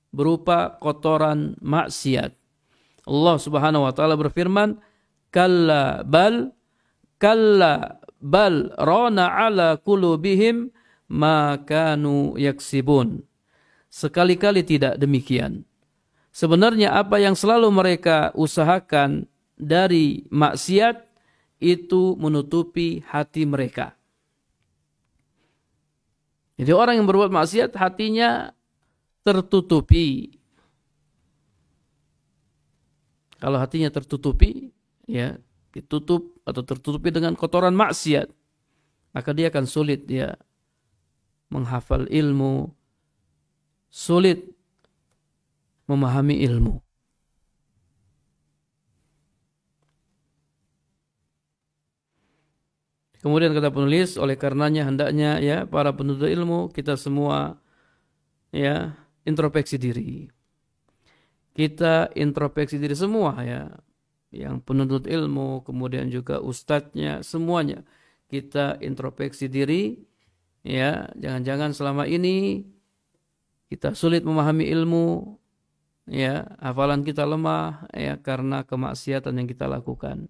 berupa kotoran maksiat. Allah Subhanahu wa taala berfirman, kalla bal rana ala qulubihim ma kanu yaksibun. Sekali-kali tidak demikian. Sebenarnya apa yang selalu mereka usahakan dari maksiat itu menutupi hati mereka. Jadi orang yang berbuat maksiat hatinya tertutupi. Kalau hatinya tertutupi, ya, ditutup atau tertutupi dengan kotoran maksiat, maka dia akan sulit dia menghafal ilmu, sulit memahami ilmu. Kemudian kata penulis, oleh karenanya hendaknya ya para penuntut ilmu kita semua ya introspeksi diri. Kita introspeksi diri semua ya. Yang penuntut ilmu, kemudian juga ustadznya, semuanya kita introspeksi diri ya. Jangan-jangan selama ini kita sulit memahami ilmu ya, hafalan kita lemah ya karena kemaksiatan yang kita lakukan.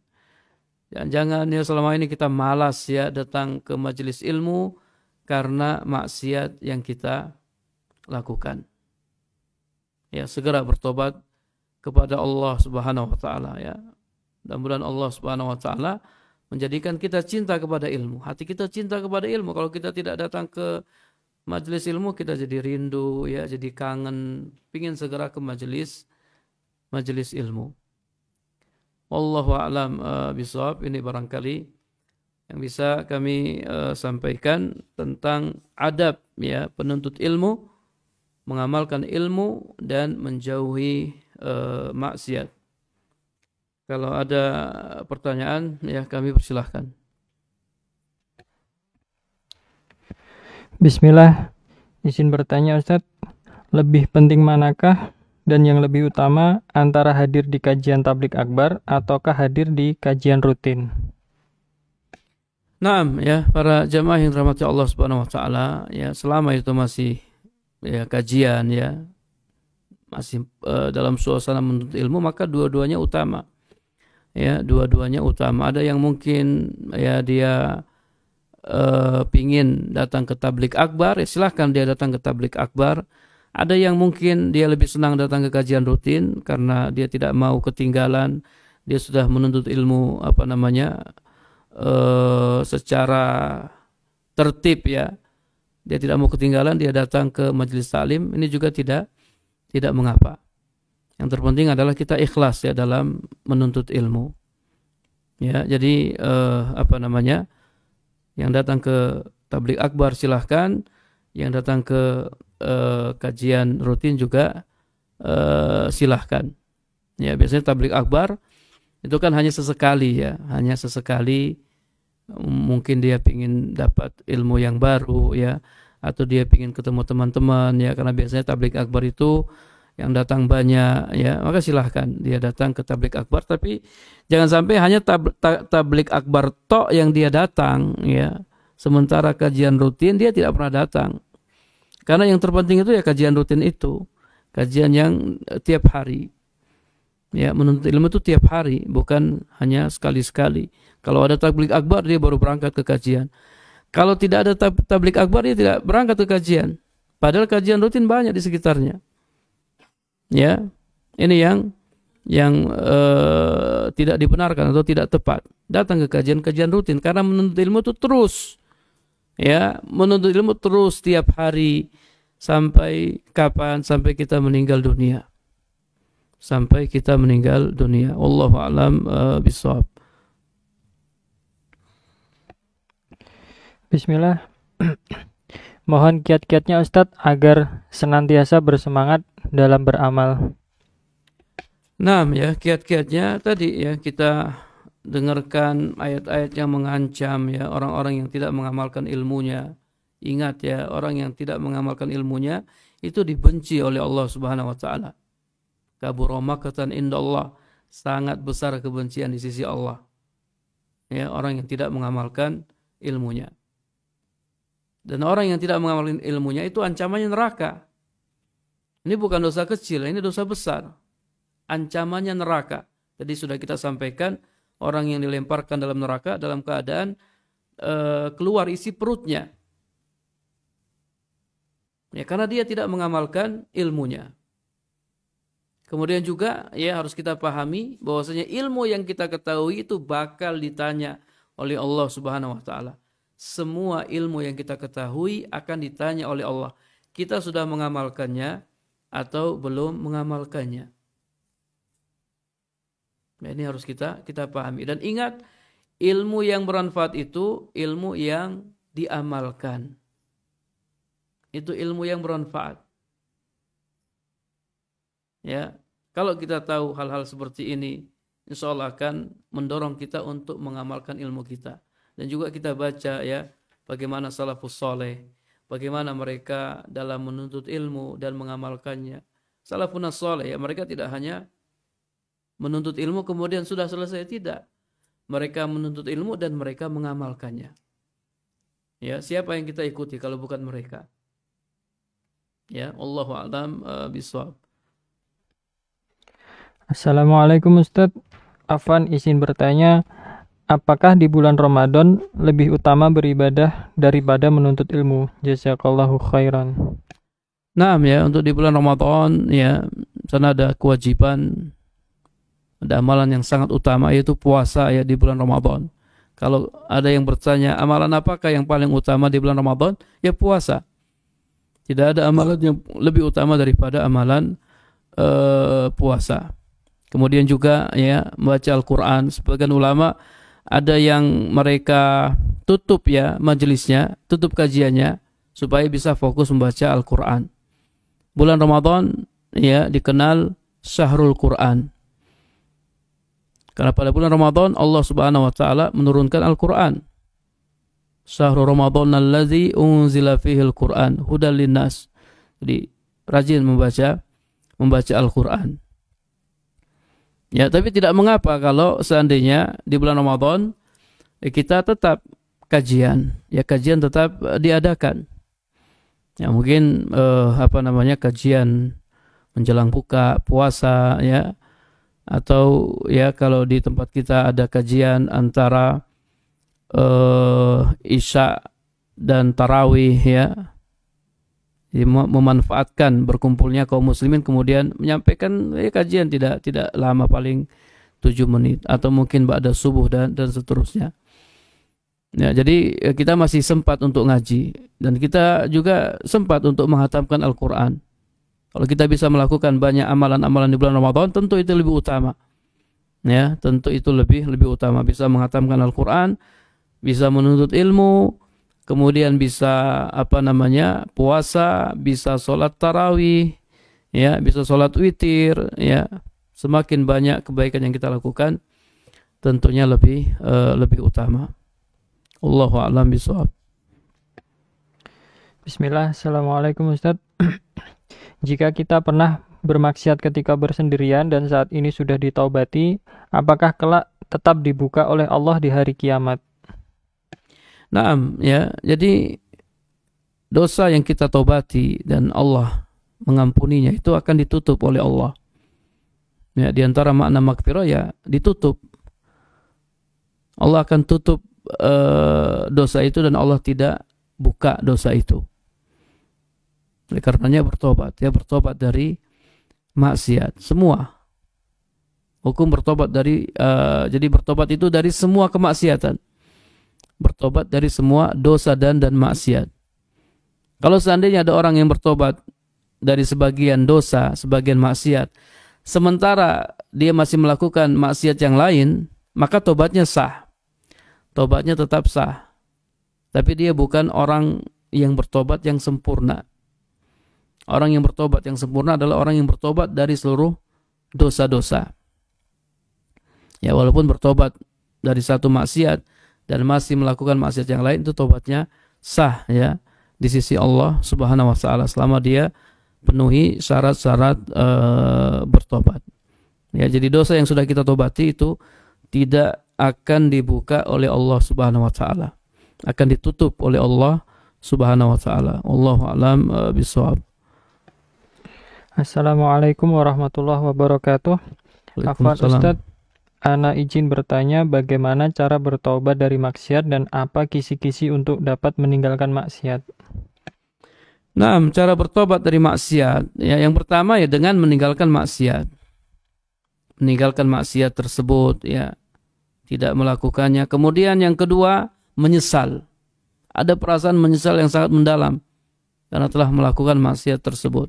Jangan ya selama ini kita malas ya datang ke majelis ilmu karena maksiat yang kita lakukan. Ya, segera bertobat kepada Allah Subhanahu wa taala ya. Mudah-mudahan Allah Subhanahu wa taala menjadikan kita cinta kepada ilmu. Hati kita cinta kepada ilmu. Kalau kita tidak datang ke majelis ilmu, kita jadi rindu ya, jadi kangen, pingin segera ke majelis ilmu. Wallahu a'lam bishawab. Ini barangkali yang bisa kami sampaikan tentang adab ya penuntut ilmu, mengamalkan ilmu dan menjauhi maksiat. Kalau ada pertanyaan ya kami persilahkan. Bismillah, izin bertanya Ustadz, lebih penting manakah dan yang lebih utama antara hadir di kajian tablik akbar ataukah hadir di kajian rutin? Naam ya, para jamaah yang dirahmati Allah Subhanahu wa taala, ya selama itu masih ya kajian ya, masih dalam suasana menuntut ilmu, maka dua-duanya utama. Ya, dua-duanya utama. Ada yang mungkin ya dia pingin datang ke tablik akbar, ya silahkan dia datang ke tablik akbar. Ada yang mungkin dia lebih senang datang ke kajian rutin karena dia tidak mau ketinggalan. Dia sudah menuntut ilmu secara tertib ya. Dia tidak mau ketinggalan, dia datang ke majelis taklim. Ini juga tidak mengapa. Yang terpenting adalah kita ikhlas ya dalam menuntut ilmu. Ya, jadi yang datang ke tablik akbar silahkan, yang datang ke kajian rutin juga silahkan. Ya, biasanya tablik akbar itu kan hanya sesekali ya, hanya sesekali. Mungkin dia ingin dapat ilmu yang baru ya, atau dia ingin ketemu teman-teman ya, karena biasanya tablik akbar itu yang datang banyak ya, maka silahkan dia datang ke tablik akbar. Tapi jangan sampai hanya tablik akbar tok yang dia datang ya, sementara kajian rutin dia tidak pernah datang. Karena yang terpenting itu ya kajian rutin itu, kajian yang tiap hari. Ya, menuntut ilmu itu tiap hari, bukan hanya sekali-sekali. Kalau ada tablik akbar dia baru berangkat ke kajian. Kalau tidak ada tablik akbar dia tidak berangkat ke kajian. Padahal kajian rutin banyak di sekitarnya. Ya, ini yang yang tidak dibenarkan atau tidak tepat. Datang ke kajian-kajian rutin, karena menuntut ilmu itu terus, ya, menuntut ilmu terus setiap hari sampai kapan? Sampai kita meninggal dunia. Sampai kita meninggal dunia. Wallahu a'lam bishawab. Bismillah. Mohon kiat-kiatnya Ustadz agar senantiasa bersemangat dalam beramal. Nah, ya, kiat-kiatnya tadi ya, kita dengarkan ayat-ayat yang mengancam ya orang-orang yang tidak mengamalkan ilmunya. Ingat ya, orang yang tidak mengamalkan ilmunya itu dibenci oleh Allah Subhanahu wa taala. Kabura maqtan indallah, sangat besar kebencian di sisi Allah. Ya, orang yang tidak mengamalkan ilmunya. Dan orang yang tidak mengamalkan ilmunya itu ancamannya neraka. Ini bukan dosa kecil, ini dosa besar. Ancamannya neraka. Tadi sudah kita sampaikan, orang yang dilemparkan dalam neraka dalam keadaan keluar isi perutnya. Ya, karena dia tidak mengamalkan ilmunya. Kemudian juga ya harus kita pahami bahwasanya ilmu yang kita ketahui itu bakal ditanya oleh Allah Subhanahu wa taala. Semua ilmu yang kita ketahui akan ditanya oleh Allah. Kita sudah mengamalkannya atau belum mengamalkannya. Nah, ini harus kita pahami. Dan ingat, ilmu yang bermanfaat itu ilmu yang diamalkan. Itu ilmu yang bermanfaat. Ya, kalau kita tahu hal-hal seperti ini, insya Allah akan mendorong kita untuk mengamalkan ilmu kita. Dan juga kita baca ya, bagaimana salafus saleh, bagaimana mereka dalam menuntut ilmu dan mengamalkannya. Salafun saleh ya, mereka tidak hanya menuntut ilmu kemudian sudah selesai, tidak. Mereka menuntut ilmu dan mereka mengamalkannya. Ya, siapa yang kita ikuti kalau bukan mereka? Ya, Allahu a'lam bishawab. Assalamualaikum Ustadz. Afwan izin bertanya, apakah di bulan Ramadan lebih utama beribadah daripada menuntut ilmu? Jazakallahu khairan. Nah, ya, untuk di bulan Ramadan ya, sana ada kewajiban, ada amalan yang sangat utama, yaitu puasa ya di bulan Ramadan. Kalau ada yang bertanya, amalan apakah yang paling utama di bulan Ramadan? Ya puasa. Tidak ada amalan yang lebih utama daripada amalan puasa. Kemudian juga ya membaca Al-Quran. Sebagian ulama ada yang mereka tutup ya majelisnya, tutup kajiannya supaya bisa fokus membaca Al-Quran. Bulan Ramadan ya dikenal Syahrul Quran. Karena pada bulan Ramadan Allah Subhanahu wa taala menurunkan Al-Quran. Syahrul Ramadan allazi unzila fihi Al-Quran hudal linnas. Jadi rajin membaca Al-Quran. Ya, tapi tidak mengapa kalau seandainya di bulan Ramadan kita tetap kajian, ya kajian tetap diadakan. Ya mungkin kajian menjelang buka puasa ya, atau ya kalau di tempat kita ada kajian antara Isya dan Tarawih ya. Jadi memanfaatkan berkumpulnya kaum muslimin kemudian menyampaikan kajian tidak lama, paling 7 menit atau mungkin ba'da subuh dan seterusnya. Ya, jadi kita masih sempat untuk ngaji dan kita juga sempat untuk menghatamkan Al-Quran. Kalau kita bisa melakukan banyak amalan-amalan di bulan Ramadan, tentu itu lebih utama. Ya, tentu itu lebih utama, bisa menghatamkan Al-Quran, bisa menuntut ilmu, kemudian bisa puasa, bisa sholat tarawih, ya, bisa sholat witir, ya. Semakin banyak kebaikan yang kita lakukan, tentunya lebih utama. Allahu a'lam bishawab. Bismillah. Assalamualaikum Ustadz. Jika kita pernah bermaksiat ketika bersendirian dan saat ini sudah ditaubati, apakah kelak tetap dibuka oleh Allah di hari kiamat? Naam, ya. Jadi dosa yang kita taubati dan Allah mengampuninya itu akan ditutup oleh Allah. Ya, di antara makna maghfirah ya ditutup. Allah akan tutup dosa itu dan Allah tidak buka dosa itu. Oleh karenanya bertobat dari maksiat semua. Hukum bertobat dari jadi bertobat itu dari semua kemaksiatan. Bertobat dari semua dosa dan maksiat. Kalau seandainya ada orang yang bertobat dari sebagian dosa, sebagian maksiat, sementara dia masih melakukan maksiat yang lain, maka tobatnya sah. Tobatnya tetap sah. Tapi dia bukan orang yang bertobat yang sempurna. Orang yang bertobat yang sempurna adalah orang yang bertobat dari seluruh dosa-dosa. Ya, walaupun bertobat dari satu maksiat dan masih melakukan maksiat yang lain, itu tobatnya sah ya di sisi Allah Subhanahu wa taala selama dia penuhi syarat-syarat bertobat. Ya, jadi dosa yang sudah kita tobati itu tidak akan dibuka oleh Allah Subhanahu wa taala. Akan ditutup oleh Allah Subhanahu wa taala. Wallahu a'lam bishawab. Assalamualaikum warahmatullahi wabarakatuh. Afwan Ustaz, ana izin bertanya bagaimana cara bertaubat dari maksiat dan apa kisi-kisi untuk dapat meninggalkan maksiat. Nah, cara bertobat dari maksiat, ya yang pertama ya dengan meninggalkan maksiat. Meninggalkan maksiat tersebut ya, tidak melakukannya. Kemudian yang kedua, menyesal. Ada perasaan menyesal yang sangat mendalam karena telah melakukan maksiat tersebut.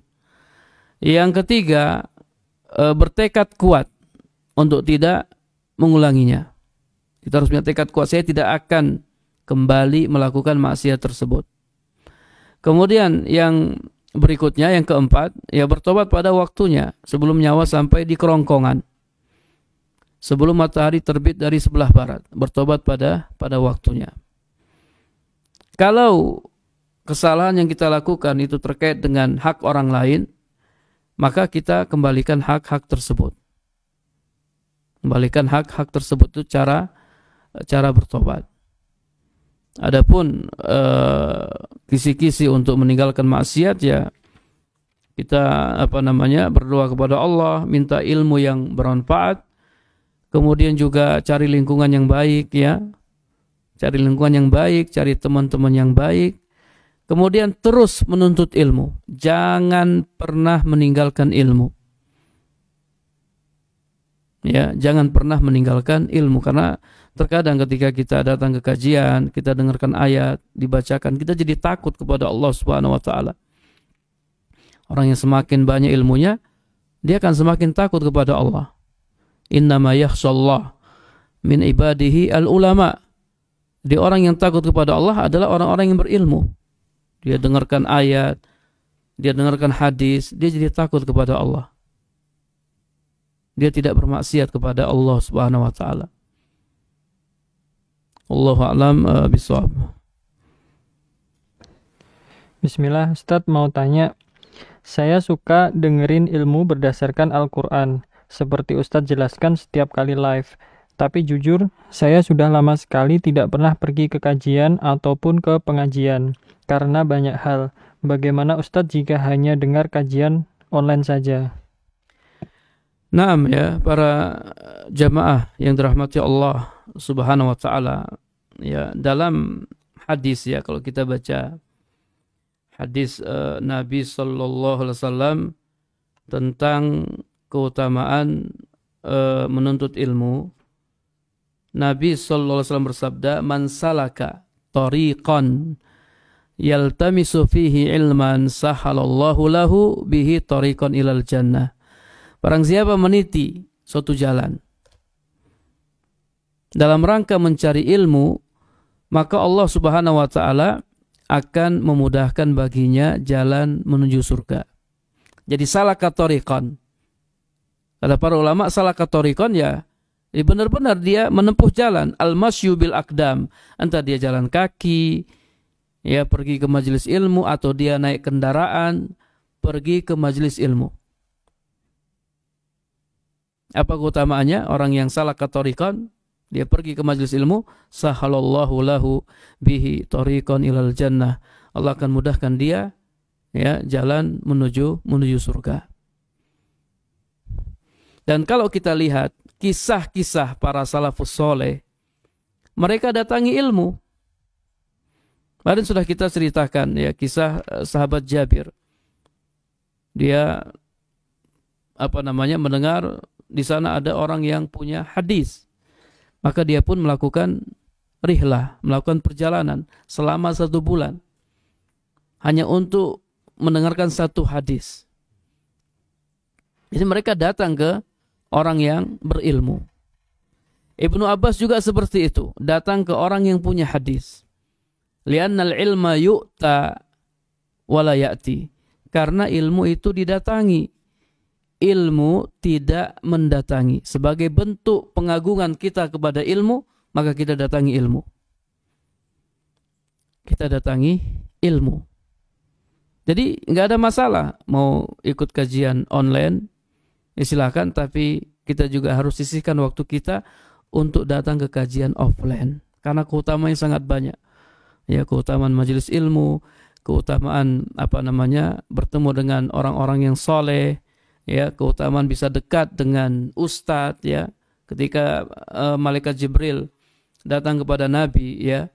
Yang ketiga, bertekad kuat untuk tidak mengulanginya. Kita harus punya tekad kuat, saya tidak akan kembali melakukan maksiat tersebut. Kemudian yang berikutnya, yang keempat, ya bertobat pada waktunya sebelum nyawa sampai di kerongkongan. Sebelum matahari terbit dari sebelah barat, bertobat pada waktunya. Kalau kesalahan yang kita lakukan itu terkait dengan hak orang lain, maka kita kembalikan hak-hak tersebut. Kembalikan hak-hak tersebut itu cara bertobat. Adapun kisi-kisi untuk meninggalkan maksiat ya kita berdoa kepada Allah, minta ilmu yang bermanfaat, kemudian juga cari lingkungan yang baik ya. Cari lingkungan yang baik, cari teman-teman yang baik. Kemudian terus menuntut ilmu. Jangan pernah meninggalkan ilmu. Ya, jangan pernah meninggalkan ilmu karena terkadang ketika kita datang ke kajian, kita dengarkan ayat dibacakan, kita jadi takut kepada Allah Subhanahu wa taala. Orang yang semakin banyak ilmunya, dia akan semakin takut kepada Allah. Innama yakhshallah min ibadihi al-ulama. Di orang yang takut kepada Allah adalah orang-orang yang berilmu. Dia dengarkan ayat, dia dengarkan hadis, dia jadi takut kepada Allah. Dia tidak bermaksiat kepada Allah Subhanahu wa taala. Wallahu a'lam bishawab. Bismillah, Ustadz mau tanya. Saya suka dengerin ilmu berdasarkan Al-Quran, seperti Ustadz jelaskan setiap kali live. Tapi jujur, saya sudah lama sekali tidak pernah pergi ke kajian ataupun ke pengajian, karena banyak hal. Bagaimana Ustadz jika hanya dengar kajian online saja? Naam ya, para jamaah yang dirahmati Allah Subhanahu wa taala. Ya, dalam hadis ya, kalau kita baca hadis Nabi sallallahu alaihi wasallam tentang keutamaan menuntut ilmu, Nabi sallallahu alaihi wasallam bersabda, "Man salaka tariqan yaltamisu fihi ilman sahalallahu lahu bihi tariqan ilal jannah." Barang siapa meniti suatu jalan dalam rangka mencari ilmu, maka Allah Subhanahu wa taala akan memudahkan baginya jalan menuju surga. Jadi salaka tariqan. Kata para ulama, salaka tariqan ya benar-benar dia menempuh jalan, al-masyu bil aqdam, entah dia jalan kaki, ya pergi ke majelis ilmu, atau dia naik kendaraan pergi ke majelis ilmu. Apa keutamaannya? Orang yang salaka tariqan, dia pergi ke majelis ilmu, sahalallahu lahu bihi tariqan ilal jannah. Allah akan mudahkan dia ya jalan menuju surga. Dan kalau kita lihat kisah-kisah para salafus soleh, mereka datangi ilmu. Kemarin sudah kita ceritakan ya kisah sahabat Jabir. Dia mendengar di sana ada orang yang punya hadis, maka dia pun melakukan rihlah, melakukan perjalanan selama 1 bulan hanya untuk mendengarkan satu hadis. Jadi mereka datang ke orang yang berilmu. Ibnu Abbas juga seperti itu, datang ke orang yang punya hadis. Li'annal ilma yu'ta wala ya'ti. Karena ilmu itu didatangi, ilmu tidak mendatangi. Sebagai bentuk pengagungan kita kepada ilmu, maka kita datangi ilmu. Kita datangi ilmu. Jadi nggak ada masalah mau ikut kajian online, ya silakan, tapi kita juga harus sisihkan waktu kita untuk datang ke kajian offline. Karena keutamaannya sangat banyak. Ya, keutamaan majelis ilmu, keutamaan bertemu dengan orang-orang yang soleh, ya, keutamaan bisa dekat dengan ustadz, ya. Ketika malaikat Jibril datang kepada Nabi, ya,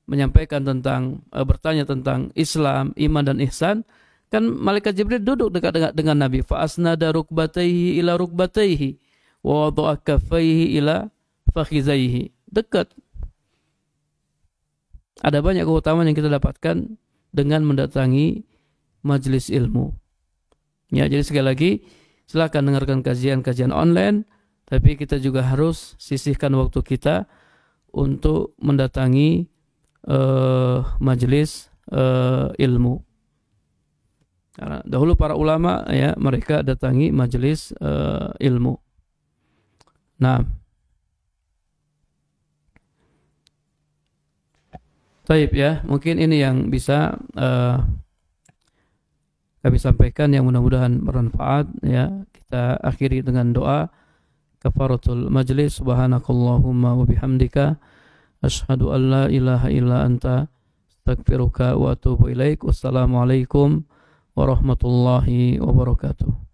menyampaikan tentang bertanya tentang Islam, iman dan ihsan, kan malaikat Jibril duduk dekat dengan Nabi. Fa asnada rukbatayhi ila rukbatayhi wa wada'a kaffayhi ila fakhizaihi. Dekat. Ada banyak keutamaan yang kita dapatkan dengan mendatangi majelis ilmu. Ya, jadi sekali lagi silakan dengarkan kajian-kajian online, tapi kita juga harus sisihkan waktu kita untuk mendatangi majelis ilmu. Karena dahulu para ulama, ya, mereka datangi majelis ilmu. Nah, baik, ya, mungkin ini yang bisa kami sampaikan, yang mudah-mudahan bermanfaat, ya. Kita akhiri dengan doa kafaratul majlis. Subhanakallahumma wa bihamdika asyhadu an la ilaha illa anta astaghfiruka wa atubu ilaik. Wassalamualaikum warahmatullahi wabarakatuh.